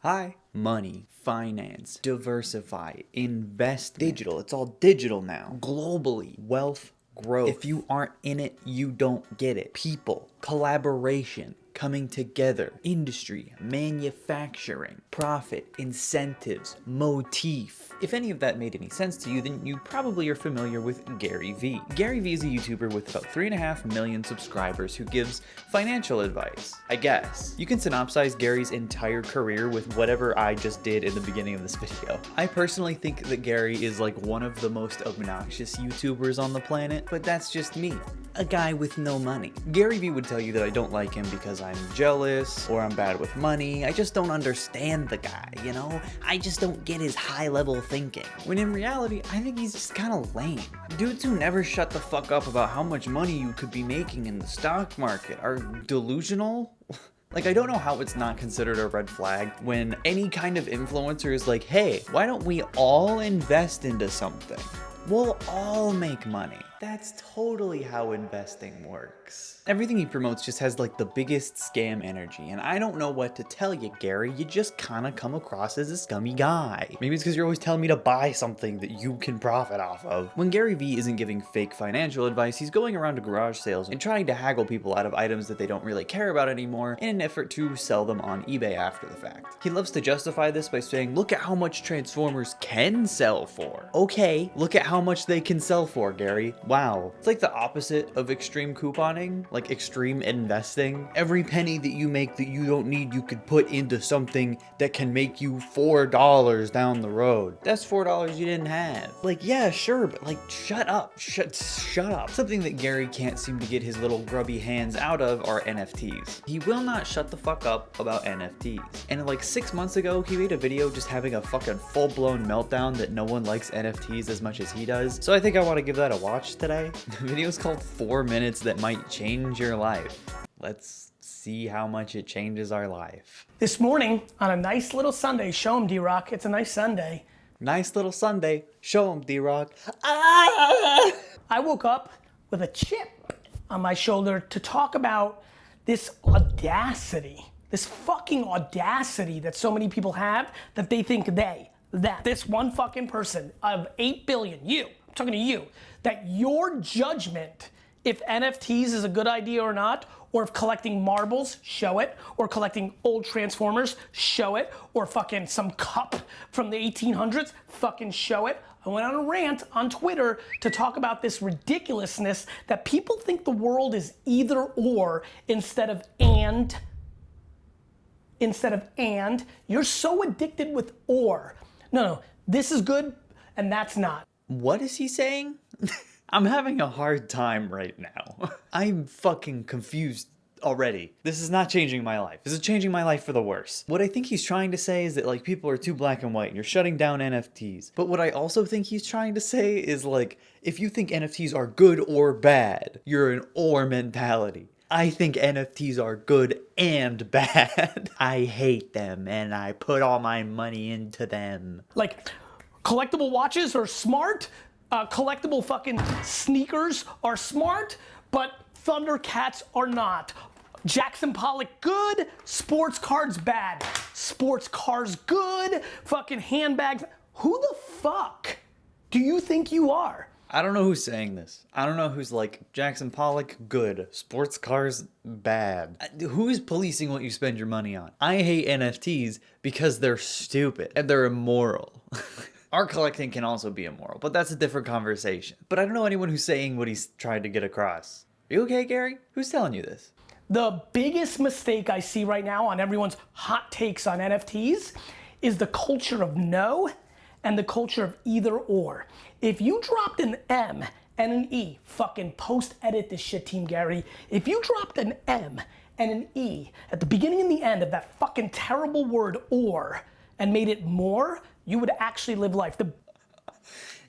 Hi. Money, finance, diversify, invest, digital. It's all digital now. Globally, wealth, growth. If you aren't in it, you don't get it. People, collaboration, coming together, industry, manufacturing, profit, incentives, motif. If any of that made any sense to you, then you probably are familiar with Garyvee. Garyvee is a YouTuber with about 3.5 million subscribers who gives financial advice, I guess. You can synopsize Gary's entire career with whatever I just did in the beginning of this video. I personally think that Gary is like one of the most obnoxious YouTubers on the planet, but that's just me. A guy with no money. Garyvee would tell you that I don't like him because I'm jealous or I'm bad with money. I just don't understand the guy, you know? I just don't get his high level thinking. When in reality, I think he's just kind of lame. Dudes who never shut the fuck up about how much money you could be making in the stock market are delusional. Like, I don't know how it's not considered a red flag when any kind of influencer is like, hey, why don't we all invest into something? We'll all make money. That's totally how investing works. Everything he promotes just has like the biggest scam energy, and I don't know what to tell you, Gary. You just kind of come across as a scummy guy. Maybe it's because you're always telling me to buy something that you can profit off of. When Garyvee isn't giving fake financial advice, he's going around to garage sales and trying to haggle people out of items that they don't really care about anymore in an effort to sell them on eBay after the fact. He loves to justify this by saying, look at how much Transformers can sell for. Okay, look at how much they can sell for, Gary. Wow. It's like the opposite of extreme couponing, like extreme investing. Every penny that you make that you don't need, you could put into something that can make you $4 down the road. That's $4 you didn't have. Like, yeah, sure, but like, shut up. Shut up. Something that Gary can't seem to get his little grubby hands out of are NFTs. He will not shut the fuck up about NFTs. And like 6 months ago, he made a video just having a fucking full-blown meltdown that no one likes NFTs as much as he does. So I think I want to give that a watch today. The video is called 4 minutes that might change your life. Let's see how much it changes our life. This morning, on a nice little Sunday, show him, D-Rock, it's a nice Sunday. Nice little Sunday, show him, D-Rock. Ah! I woke up with a chip on my shoulder to talk about this audacity, this fucking audacity that so many people have that they think that this one fucking person of 8 billion, you, I'm talking to you, that your judgment if NFTs is a good idea or not, or if collecting marbles, show it, or collecting old Transformers, show it, or fucking some cup from the 1800s, fucking show it. I went on a rant on Twitter to talk about this ridiculousness that people think the world is either or instead of and. You're so addicted with or. No, this is good and that's not. What is he saying? I'm having a hard time right now. I'm fucking confused already. This is not changing my life. This is changing my life for the worse. What I think he's trying to say is that like people are too black and white and you're shutting down NFTs. But what I also think he's trying to say is like, if you think NFTs are good or bad, you're an or mentality. I think NFTs are good and bad. I hate them and I put all my money into them. Like, collectible watches are smart, collectible fucking sneakers are smart, but Thundercats are not. Jackson Pollock good, sports cards bad. Sports cars good, fucking handbags. Who the fuck do you think you are? I don't know who's saying this. I don't know who's like, Jackson Pollock, good. Sports cars, bad. Who's policing what you spend your money on? I hate NFTs because they're stupid and they're immoral. Art collecting can also be immoral, but that's a different conversation. But I don't know anyone who's saying what he's trying to get across. Are you okay, Gary? Who's telling you this? The biggest mistake I see right now on everyone's hot takes on NFTs is the culture of no and the culture of either or. If you dropped an M and an E, fucking post-edit this shit, Team Gary. If you dropped an M and an E at the beginning and the end of that fucking terrible word or and made it more, you would actually live life.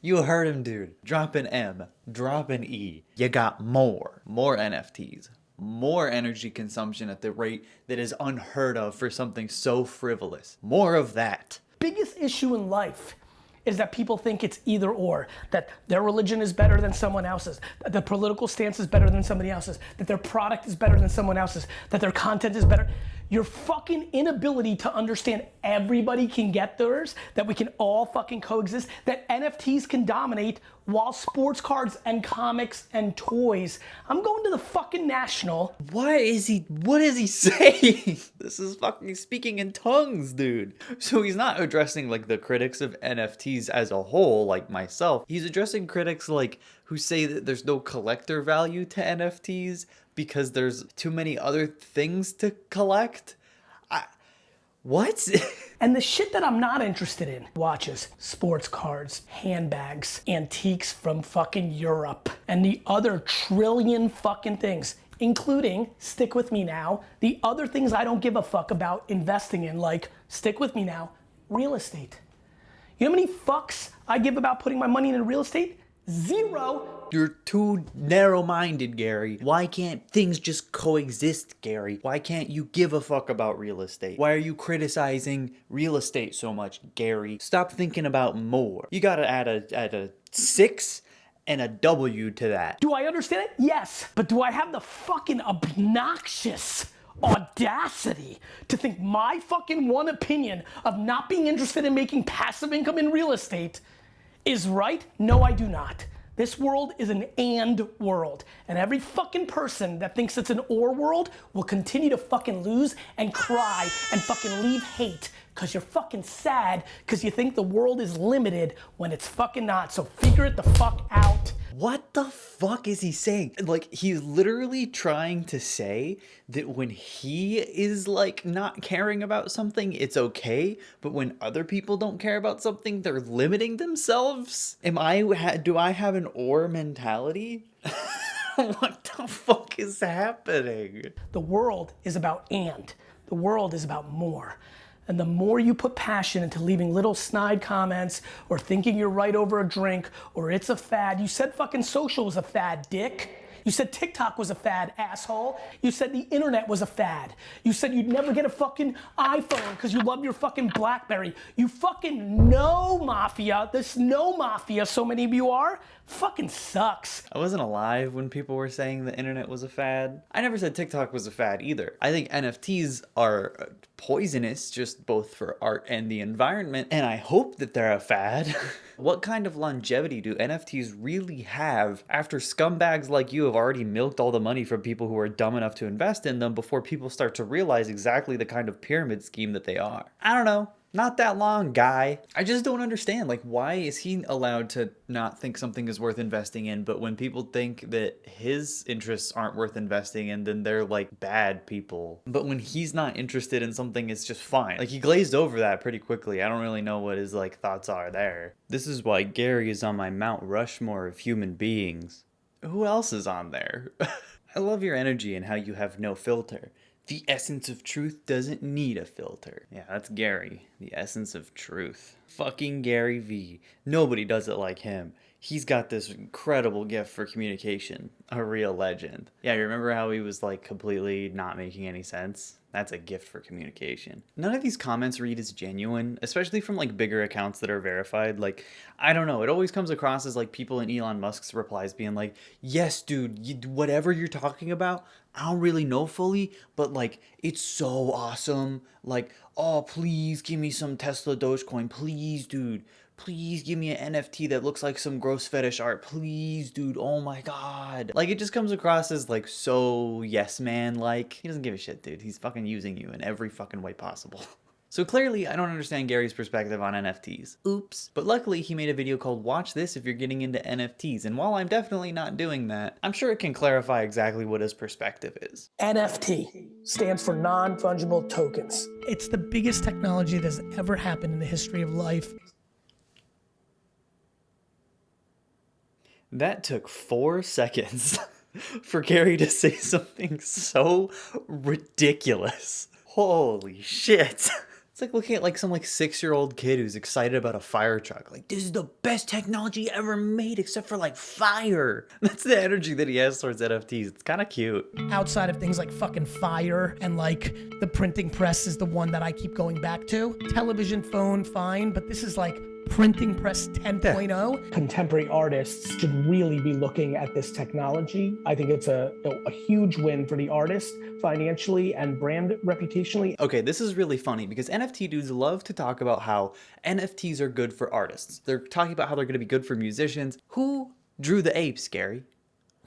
You heard him, dude. Drop an M, drop an E. You got more NFTs, more energy consumption at the rate that is unheard of for something so frivolous. More of that. Biggest issue in life is that people think it's either or, that their religion is better than someone else's, that their political stance is better than somebody else's, that their product is better than someone else's, that their content is better. Your fucking inability to understand everybody can get theirs, that we can all fucking coexist, that NFTs can dominate while sports cards and comics and toys. I'm going to the fucking National. What is he saying? This is fucking speaking in tongues, dude. So he's not addressing like the critics of NFTs as a whole, like myself. He's addressing critics like who say that there's no collector value to NFTs because there's too many other things to collect. What? And the shit that I'm not interested in, watches, sports cards, handbags, antiques from fucking Europe, and the other trillion fucking things, including, stick with me now, the other things I don't give a fuck about investing in, like, stick with me now, real estate. You know how many fucks I give about putting my money into real estate? Zero. You're too narrow-minded, Gary. Why can't things just coexist, Gary? Why can't you give a fuck about real estate? Why are you criticizing real estate so much, Gary? Stop thinking about more. You gotta add a 6 and a W to that. Do I understand it? Yes. But do I have the fucking obnoxious audacity to think my fucking one opinion of not being interested in making passive income in real estate is right? No, I do not. This world is an and world. And every fucking person that thinks it's an or world will continue to fucking lose and cry and fucking leave hate because you're fucking sad because you think the world is limited when it's fucking not. So figure it the fuck out. What the fuck is he saying? Like, he's literally trying to say that when he is like not caring about something, it's okay, but when other people don't care about something, they're limiting themselves? Do I have an or mentality? What the fuck is happening? The world is about and. The world is about more. And the more you put passion into leaving little snide comments or thinking you're right over a drink or it's a fad. You said fucking social was a fad, dick. You said TikTok was a fad, asshole. You said the internet was a fad. You said you'd never get a fucking iPhone because you love your fucking BlackBerry. You fucking know mafia. This no mafia, so many of you are, fucking sucks. I wasn't alive when people were saying the internet was a fad. I never said TikTok was a fad either. I think NFTs are poisonous, just both for art and the environment, and I hope that they're a fad. What kind of longevity do NFTs really have after scumbags like you have already milked all the money from people who are dumb enough to invest in them before people start to realize exactly the kind of pyramid scheme that they are? I don't know. Not that long, guy. I just don't understand. Like, why is he allowed to not think something is worth investing in, but when people think that his interests aren't worth investing in, then they're like bad people. But when he's not interested in something, it's just fine. Like, he glazed over that pretty quickly. I don't really know what his like thoughts are there. This is why Gary is on my Mount Rushmore of human beings. Who else is on there? I love your energy and how you have no filter. The essence of truth doesn't need a filter. Yeah, that's Gary. The essence of truth. Fucking Garyvee. Nobody does it like him. He's got this incredible gift for communication. A real legend. Yeah, you remember how he was like completely not making any sense? That's a gift for communication. None of these comments read as genuine, especially from like bigger accounts that are verified. Like, I don't know, it always comes across as like people in Elon Musk's replies being like, yes, dude, whatever you're talking about, I don't really know fully, but like, it's so awesome. Like, oh, please give me some Tesla Dogecoin. Please, dude. Please give me an NFT that looks like some gross fetish art. Please, dude. Oh my God. Like, it just comes across as like so yes man like. He doesn't give a shit, dude. He's fucking using you in every fucking way possible. So clearly, I don't understand Gary's perspective on NFTs. Oops. But luckily, he made a video called Watch This If You're Getting Into NFTs. And while I'm definitely not doing that, I'm sure it can clarify exactly what his perspective is. NFT stands for non-fungible tokens. It's the biggest technology that's ever happened in the history of life. That took 4 seconds for Gary to say something so ridiculous. Holy shit. It's like looking at like some like 6-year-old kid who's excited about a fire truck. Like, this is the best technology ever made except for like fire. That's the energy that he has towards NFTs. It's kind of cute. Outside of things like fucking fire and like the printing press is the one that I keep going back to. Television, phone, fine, but this is like printing press 10.0. Contemporary artists should really be looking at this technology. I think it's a huge win for the artist financially and brand reputationally. Okay, this is really funny because NFT dudes love to talk about how NFTs are good for artists. They're talking about how they're going to be good for musicians. Who drew the apes, Gary?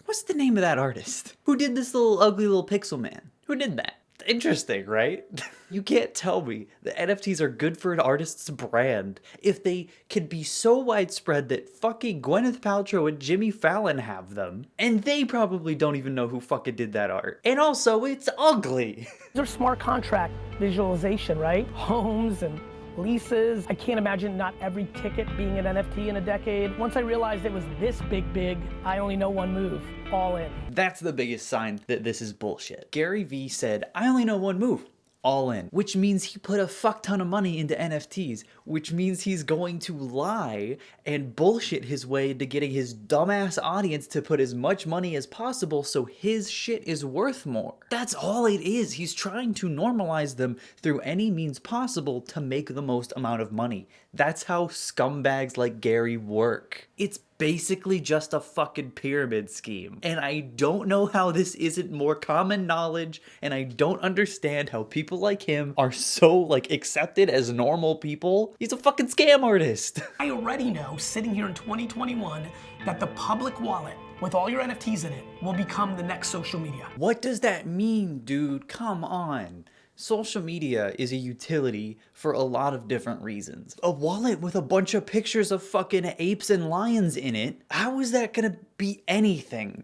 What's the name of that artist? Who did this little ugly little pixel man? Who did that? Interesting, right? You can't tell me that NFTs are good for an artist's brand if they can be so widespread that fucking Gwyneth Paltrow and Jimmy Fallon have them. And they probably don't even know who fucking did that art. And also, it's ugly. These are smart contract visualization, right? Homes and leases. I can't imagine not every ticket being an NFT in a decade. Once I realized it was this big, I only know one move, all in. That's the biggest sign that this is bullshit. Garyvee said, I only know one move, all in, which means he put a fuck ton of money into NFTs, which means he's going to lie and bullshit his way into getting his dumbass audience to put as much money as possible so his shit is worth more. That's all it is. He's trying to normalize them through any means possible to make the most amount of money. That's how scumbags like Gary work. It's basically just a fucking pyramid scheme. And I don't know how this isn't more common knowledge, and I don't understand how people like him are so like accepted as normal people. He's a fucking scam artist. I already know, sitting here in 2021, that the public wallet with all your NFTs in it will become the next social media. What does that mean, dude? Come on. Social media is a utility for a lot of different reasons. A wallet with a bunch of pictures of fucking apes and lions in it, how is that gonna be anything?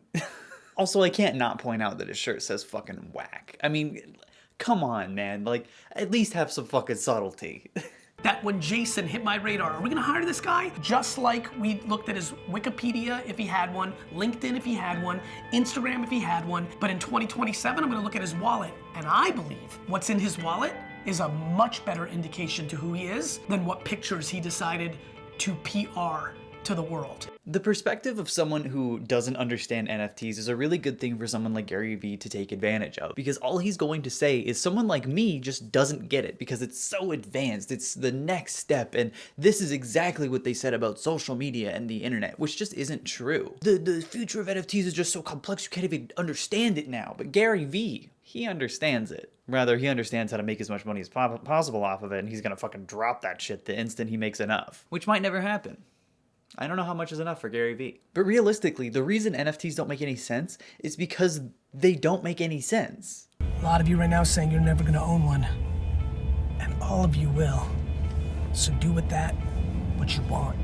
Also, I can't not point out that his shirt says fucking whack. I mean, come on, man. Like, at least have some fucking subtlety. That when Jason hit my radar, are we gonna hire this guy? Just like we looked at his Wikipedia if he had one, LinkedIn if he had one, Instagram if he had one, but in 2027, I'm gonna look at his wallet, and I believe what's in his wallet is a much better indication to who he is than what pictures he decided to PR to the world. The perspective of someone who doesn't understand NFTs is a really good thing for someone like Garyvee to take advantage of, because all he's going to say is someone like me just doesn't get it because it's so advanced, it's the next step, and this is exactly what they said about social media and the internet, which just isn't true. The future of NFTs is just so complex you can't even understand it now, but Garyvee, he understands it. Rather, he understands how to make as much money as possible off of it, and he's gonna fucking drop that shit the instant he makes enough, which might never happen. I don't know how much is enough for Garyvee. But realistically, the reason NFTs don't make any sense is because they don't make any sense. A lot of you right now saying you're never gonna own one. And all of you will. So do with that what you want.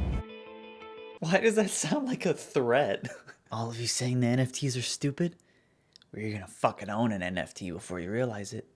Why does that sound like a threat? All of you saying the NFTs are stupid? Well, you're gonna fucking own an NFT before you realize it.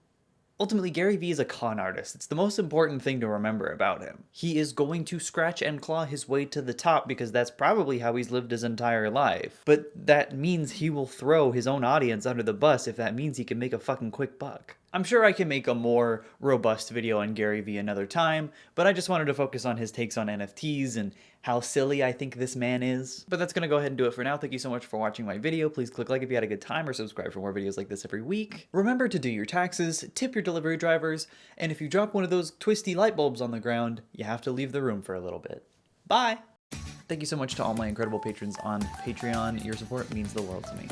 Ultimately, Garyvee is a con artist. It's the most important thing to remember about him. He is going to scratch and claw his way to the top because that's probably how he's lived his entire life. But that means he will throw his own audience under the bus if that means he can make a fucking quick buck. I'm sure I can make a more robust video on Garyvee another time, but I just wanted to focus on his takes on NFTs and how silly I think this man is. But that's gonna go ahead and do it for now. Thank you so much for watching my video. Please click like if you had a good time or subscribe for more videos like this every week. Remember to do your taxes, tip your delivery drivers, and if you drop one of those twisty light bulbs on the ground, you have to leave the room for a little bit. Bye! Thank you so much to all my incredible patrons on Patreon. Your support means the world to me.